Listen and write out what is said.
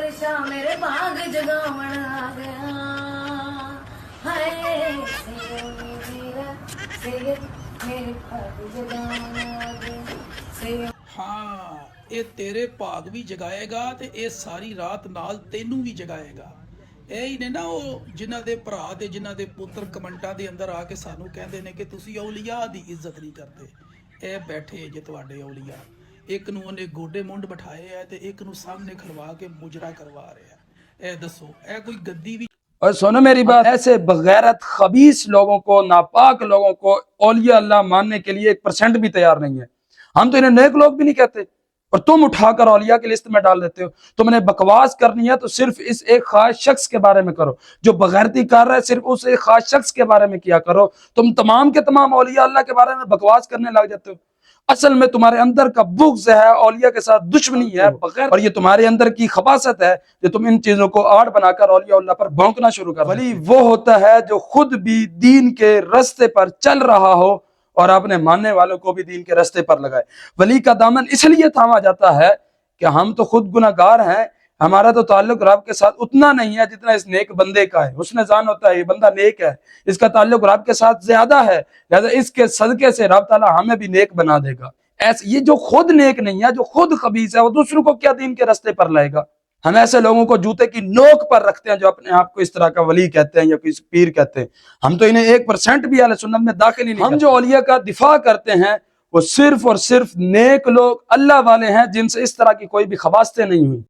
कादर शाह मेरे भाग जगावण आ गया। हाय मेरे भाग जगावण आ गया। हाँ, ये तेरे भाग भी जगाएगा ते ये सारी रात नाल तेनू भी जगाएगा। ਇਹ ਹੀ ਨੇ ਨਾ ਉਹ ਜਿਨ੍ਹਾਂ ਦੇ ਭਰਾ ਤੇ ਜਿਨ੍ਹਾਂ ਦੇ ਪੁੱਤਰ ਕਮੈਂਟਾਂ ਦੇ ਅੰਦਰ ਆ ਕੇ ਸਾਨੂੰ ਕਹਿੰਦੇ ਨੇ ਕਿ ਤੁਸੀਂ ਔਲੀਆ ਦੀ ਇੱਜ਼ਤ ਨਹੀਂ ਕਰਦੇ। ਇਹ ਬੈਠੇ ਜੇ ਤੁਹਾਡੇ ਔਲੀਆ, ਇੱਕ ਨੂੰ ਉਹਨੇ ਗੋਡੇ ਮੁੰਡ ਬਿਠਾਏ ਆ ਤੇ ਇੱਕ ਨੂੰ ਸਾਹਮਣੇ ਖਲਵਾ ਕੇ ਮੁਜਰਾ ਕਰਵਾ ਰਿਹਾ। ਇਹ ਦੱਸੋ ਇਹ ਕੋਈ ਗੱਦੀ ਵੀ। और सुनो मेरी बात, ऐसे बगैरत खबीस लोगों को, नापाक लोगों को औलिया अल्लाह मानने के लिए 1% भी तैयार नहीं है। हम तो इन्हें नेक लोग भी नहीं कहते और तुम उठाकर औलिया की लिस्ट में डाल देते हो। तुमने बकवास करनी है तो सिर्फ इस एक खास शख्स के बारे में करो जो बगैरती कर रहा है, सिर्फ उस एक खास शख्स के बारे में किया करो। तुम तमाम के तमाम औलिया अल्लाह के बारे में बकवास करने लग जाते हो। असल में तुम्हारे अंदर का बुग़्ज़ है, औलिया के साथ दुश्मनी है बगैर, और ये तुम्हारे अंदर की खबासत है जो तुम इन चीजों को आड़ बनाकर औलिया अल्लाह पर भौंकना शुरू कर। वली वो होता है जो खुद भी दीन के रास्ते पर चल रहा हो और अपने मानने वालों को भी दीन के रास्ते पर लगाए। वली का दामन इसलिए थामा जाता है कि हम तो खुद गुनाहगार हैं, हमारा तो ताल्लुक रब के साथ उतना नहीं है जितना इस नेक बंदे का है। उसने जान होता है ये बंदा नेक है, इसका ताल्लुक रब के साथ ज्यादा है, लिहाजा इसके सदके से रब ताला हमें भी नेक बना देगा। ऐसे ये जो खुद नेक नहीं है, जो खुद खबीस है, वो दूसरों को क्या दीन के रास्ते पर लाएगा। हम ऐसे लोगों को जूते की नोक पर रखते हैं जो अपने आप को इस तरह का वली कहते हैं या किसी पीर कहते हैं। हम तो इन्हें 1% भी अहले सुन्नत में दाखिल ही नहीं। हम जो औलिया का दिफा करते हैं वो सिर्फ और सिर्फ नेक लोग, अल्लाह वाले हैं जिनसे इस तरह की कोई भी खबासतें नहीं हुई।